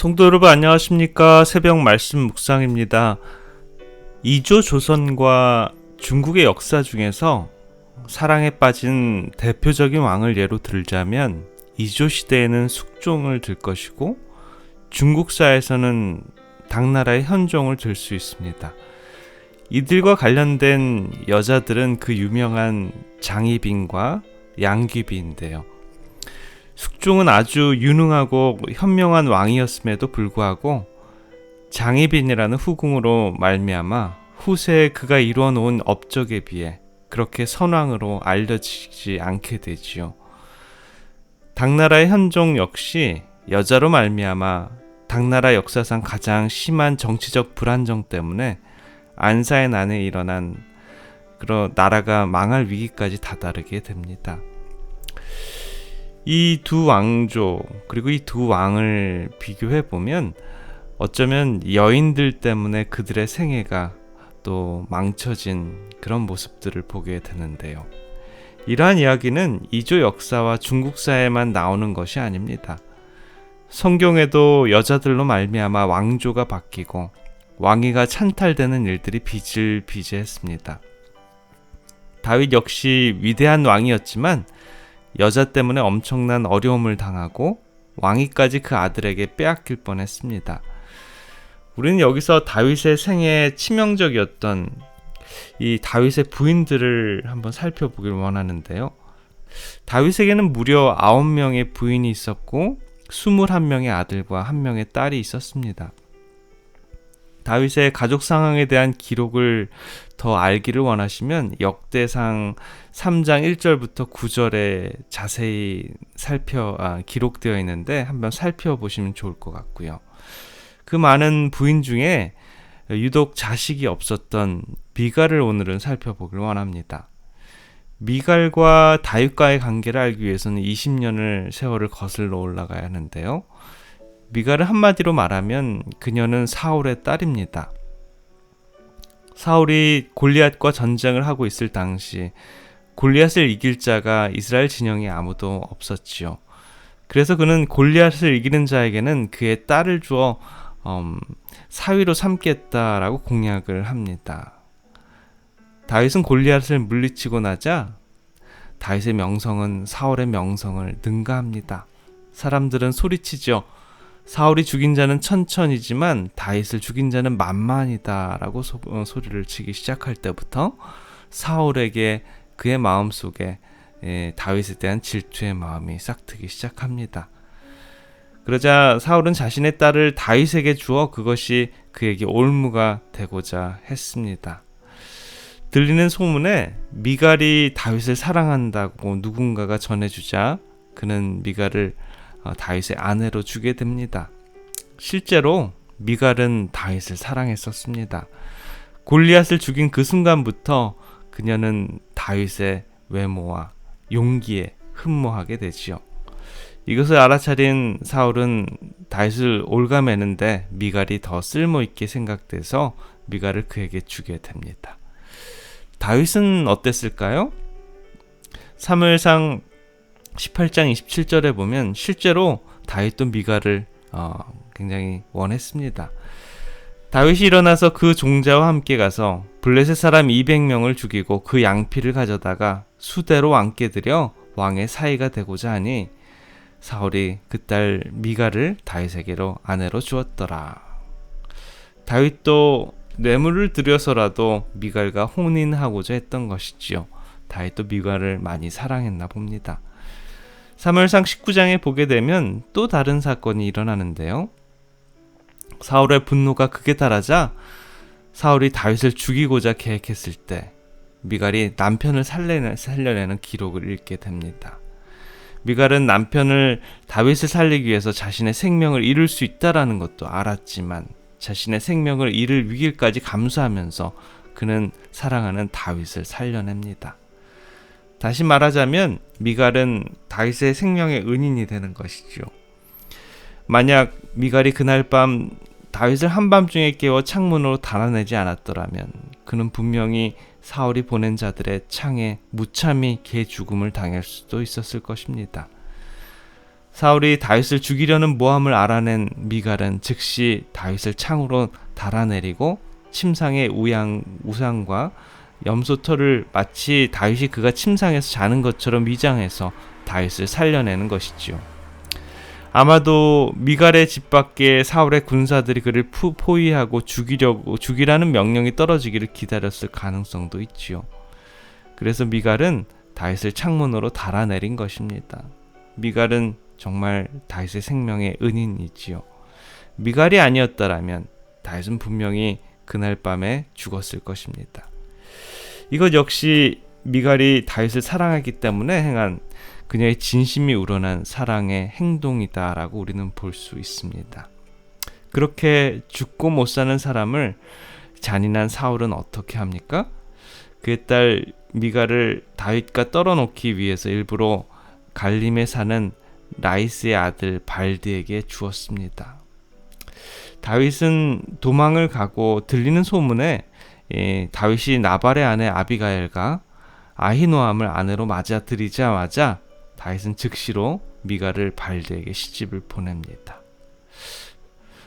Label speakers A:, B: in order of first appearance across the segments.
A: 성도 여러분 안녕하십니까? 새벽 말씀 묵상입니다. 이조 조선과 중국의 역사 중에서 사랑에 빠진 대표적인 왕을 예로 들자면 이조 시대에는 숙종을 들 것이고 중국사에서는 당나라의 현종을 들 수 있습니다. 이들과 관련된 여자들은 그 유명한 장희빈과 양귀비인데요. 숙종은 아주 유능하고 현명한 왕이었음에도 불구하고 장희빈이라는 후궁으로 말미암아 후세에 그가 이루어놓은 업적에 비해 그렇게 선왕으로 알려지지 않게 되지요. 당나라의 현종 역시 여자로 말미암아 당나라 역사상 가장 심한 정치적 불안정 때문에 안사의 난에 일어난 그런 나라가 망할 위기까지 다다르게 됩니다. 이 두 왕조 그리고 이 두 왕을 비교해 보면 어쩌면 여인들 때문에 그들의 생애가 또 망쳐진 그런 모습들을 보게 되는데요. 이러한 이야기는 이조 역사와 중국사에만 나오는 것이 아닙니다. 성경에도 여자들로 말미암아 왕조가 바뀌고 왕위가 찬탈되는 일들이 비일비재했습니다. 다윗 역시 위대한 왕이었지만 여자 때문에 엄청난 어려움을 당하고 왕위까지 그 아들에게 빼앗길 뻔했습니다. 우리는 여기서 다윗의 생애에 치명적이었던 이 다윗의 부인들을 한번 살펴보길 원하는데요. 다윗에게는 무려 9명의 부인이 있었고 21명의 아들과 1명의 딸이 있었습니다. 다윗의 가족 상황에 대한 기록을 더 알기를 원하시면 역대상 3장 1절부터 9절에 자세히 기록되어 있는데 한번 살펴보시면 좋을 것 같고요. 그 많은 부인 중에 유독 자식이 없었던 미갈을 오늘은 살펴보길 원합니다. 미갈과 다윗과의 관계를 알기 위해서는 20년을 세월을 거슬러 올라가야 하는데요. 미갈을 한마디로 말하면 그녀는 사울의 딸입니다. 사울이 골리앗과 전쟁을 하고 있을 당시 골리앗을 이길 자가 이스라엘 진영에 아무도 없었지요. 그래서 그는 골리앗을 이기는 자에게는 그의 딸을 주어 사위로 삼겠다라고 공약을 합니다. 다윗은 골리앗을 물리치고 나자 다윗의 명성은 사울의 명성을 능가합니다. 사람들은 소리치죠. 사울이 죽인 자는 천천이지만 다윗을 죽인 자는 만만이다 라고 소리를 치기 시작할 때부터 사울에게 그의 마음속에 다윗에 대한 질투의 마음이 싹트기 시작합니다. 그러자 사울은 자신의 딸을 다윗에게 주어 그것이 그에게 올무가 되고자 했습니다. 들리는 소문에 미갈이 다윗을 사랑한다고 누군가가 전해주자 그는 미갈을 다윗의 아내로 주게 됩니다. 실제로 미갈은 다윗을 사랑했었습니다. 골리앗을 죽인 그 순간부터 그녀는 다윗의 외모와 용기에 흠모하게 되지요. 이것을 알아차린 사울은 다윗을 올가매는데 미갈이 더 쓸모있게 생각돼서 미갈을 그에게 주게 됩니다. 다윗은 어땠을까요? 사무엘상 18장 27절에 보면 실제로 다윗도 미갈을 굉장히 원했습니다. 다윗이 일어나서 그 종자와 함께 가서 블레셋 사람 200명을 죽이고 그 양피를 가져다가 수대로 왕께 드려 왕의 사위가 되고자 하니 사울이 그 딸 미갈을 다윗에게로 아내로 주었더라. 다윗도 뇌물을 들여서라도 미갈과 혼인하고자 했던 것이지요. 다윗도 미갈을 많이 사랑했나 봅니다. 사무엘상 19장에 보게 되면 또 다른 사건이 일어나는데요. 사울의 분노가 극에 달하자 사울이 다윗을 죽이고자 계획했을 때 미갈이 남편을 살려내는 기록을 읽게 됩니다. 미갈은 남편을 다윗을 살리기 위해서 자신의 생명을 잃을 수 있다는 것도 알았지만 자신의 생명을 잃을 위기까지 감수하면서 그는 사랑하는 다윗을 살려냅니다. 다시 말하자면 미갈은 다윗의 생명의 은인이 되는 것이죠. 만약 미갈이 그날 밤 다윗을 한밤중에 깨워 창문으로 달아내지 않았더라면 그는 분명히 사울이 보낸 자들의 창에 무참히 개 죽음을 당할 수도 있었을 것입니다. 사울이 다윗을 죽이려는 모함을 알아낸 미갈은 즉시 다윗을 창으로 달아내리고 침상의 우상과 염소털을 마치 다윗이 그가 침상에서 자는 것처럼 위장해서 다윗을 살려내는 것이지요. 아마도 미갈의 집 밖에 사울의 군사들이 그를 포위하고 죽이라는 명령이 떨어지기를 기다렸을 가능성도 있지요. 그래서 미갈은 다윗을 창문으로 달아내린 것입니다. 미갈은 정말 다윗의 생명의 은인이지요. 미갈이 아니었다라면 다윗은 분명히 그날 밤에 죽었을 것입니다. 이것 역시 미갈이 다윗을 사랑했기 때문에 행한 그녀의 진심이 우러난 사랑의 행동이다라고 우리는 볼 수 있습니다. 그렇게 죽고 못 사는 사람을 잔인한 사울은 어떻게 합니까? 그의 딸 미갈을 다윗과 떨어놓기 위해서 일부러 갈림에 사는 라이스의 아들 발드에게 주었습니다. 다윗은 도망을 가고 들리는 소문에 다윗이 나발의 아내 아비가일과 아히노암을 아내로 맞아들이자마자 다윗은 즉시로 미갈을 발드에게 시집을 보냅니다.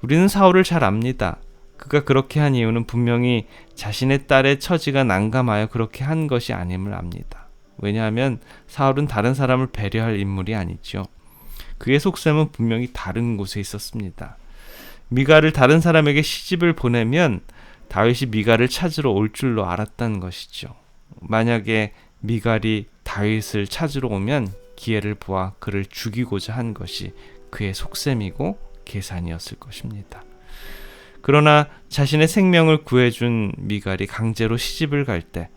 A: 우리는 사울을 잘 압니다. 그가 그렇게 한 이유는 분명히 자신의 딸의 처지가 난감하여 그렇게 한 것이 아님을 압니다. 왜냐하면 사울은 다른 사람을 배려할 인물이 아니죠. 그의 속셈은 분명히 다른 곳에 있었습니다. 미갈을 다른 사람에게 시집을 보내면 다윗이 미갈을 찾으러 올 줄로 알았다는 것이죠. 만약에 미갈이 다윗을 찾으러 오면 기회를 보아 그를 죽이고자 한 것이 그의 속셈이고 계산이었을 것입니다. 그러나 자신의 생명을 구해준 미갈이 강제로 시집을 갈 때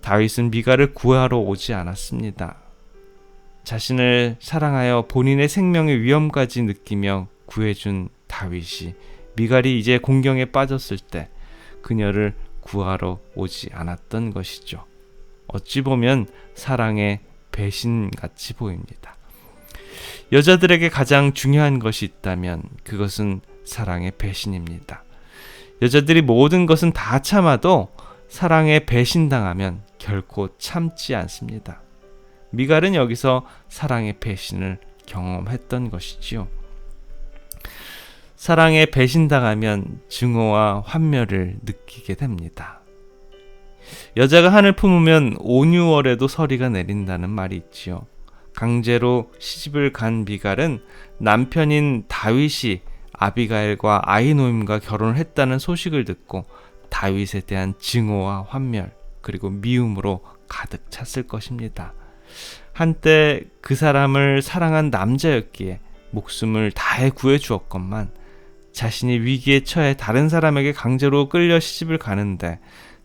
A: 다윗은 미갈을 구하러 오지 않았습니다. 자신을 사랑하여 본인의 생명의 위험까지 느끼며 구해준 다윗이 미갈이 이제 공경에 빠졌을 때 그녀를 구하러 오지 않았던 것이죠. 어찌 보면 사랑의 배신같이 보입니다. 여자들에게 가장 중요한 것이 있다면 그것은 사랑의 배신입니다. 여자들이 모든 것은 다 참아도 사랑에 배신당하면 결코 참지 않습니다. 미갈은 여기서 사랑의 배신을 경험했던 것이지요. 사랑에 배신당하면 증오와 환멸을 느끼게 됩니다. 여자가 한을 품으면 온유월에도 서리가 내린다는 말이 있지요. 강제로 시집을 간 미갈은 남편인 다윗이 아비가일과 아히노임과 결혼을 했다는 소식을 듣고 다윗에 대한 증오와 환멸 그리고 미움으로 가득 찼을 것입니다. 한때 그 사람을 사랑한 남자였기에 목숨을 다해 구해주었건만 자신이 위기에 처해 다른 사람에게 강제로 끌려 시집을 가는데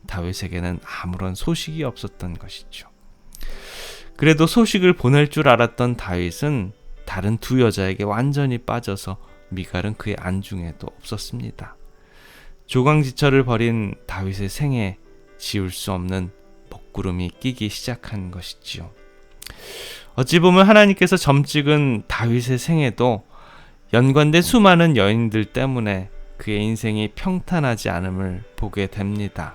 A: 다윗에게는 아무런 소식이 없었던 것이죠. 그래도 소식을 보낼 줄 알았던 다윗은 다른 두 여자에게 완전히 빠져서 미갈은 그의 안중에도 없었습니다. 조강지처를 벌인 다윗의 생에 지울 수 없는 먹구름이 끼기 시작한 것이지요. 어찌 보면 하나님께서 점찍은 다윗의 생에도 연관된 수많은 여인들 때문에 그의 인생이 평탄하지 않음을 보게 됩니다.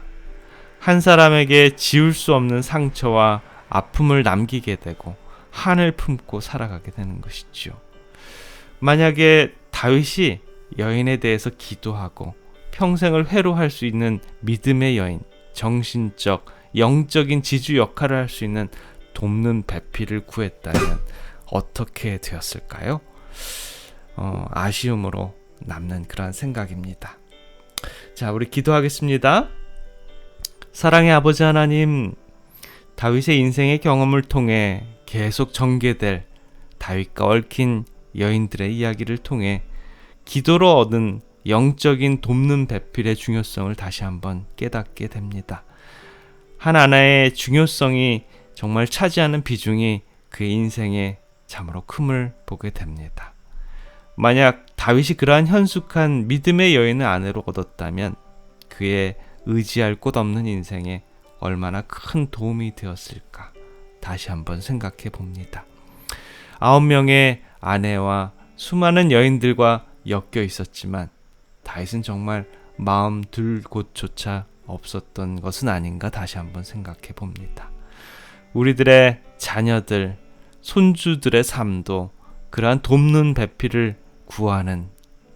A: 한 사람에게 지울 수 없는 상처와 아픔을 남기게 되고 한을 품고 살아가게 되는 것이지요. 만약에 다윗이 여인에 대해서 기도하고 평생을 회로할 수 있는 믿음의 여인, 정신적, 영적인 지주 역할을 할 수 있는 돕는 배필을 구했다면 어떻게 되었을까요? 아쉬움으로 남는 그런 생각입니다. 자, 우리 기도하겠습니다. 사랑의 아버지 하나님, 다윗의 인생의 경험을 통해 계속 전개될 다윗과 얽힌 여인들의 이야기를 통해 기도로 얻은 영적인 돕는 배필의 중요성을 다시 한번 깨닫게 됩니다. 한 아내의 중요성이 정말 차지하는 비중이 그의 인생에 참으로 큼을 보게 됩니다. 만약 다윗이 그러한 현숙한 믿음의 여인을 아내로 얻었다면 그의 의지할 곳 없는 인생에 얼마나 큰 도움이 되었을까 다시 한번 생각해 봅니다. 9명의 아내와 수많은 여인들과 엮여 있었지만 다윗은 정말 마음 둘 곳조차 없었던 것은 아닌가 다시 한번 생각해 봅니다. 우리들의 자녀들, 손주들의 삶도 그러한 돕는 배필을 구하는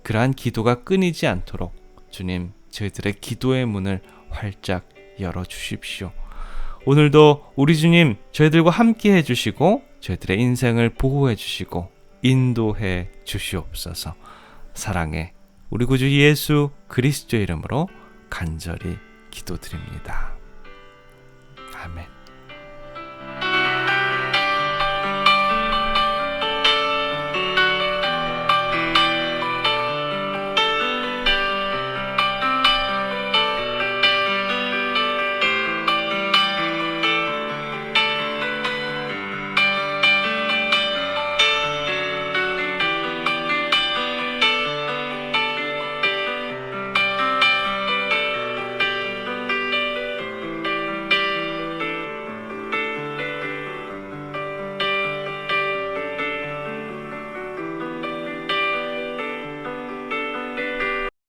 A: 그러한 기도가 끊이지 않도록 주님 저희들의 기도의 문을 활짝 열어주십시오. 오늘도 우리 주님 저희들과 함께 해주시고 저희들의 인생을 보호해 주시고 인도해 주시옵소서. 사랑해 우리 구주 예수 그리스도의 이름으로 간절히 기도드립니다. 아멘.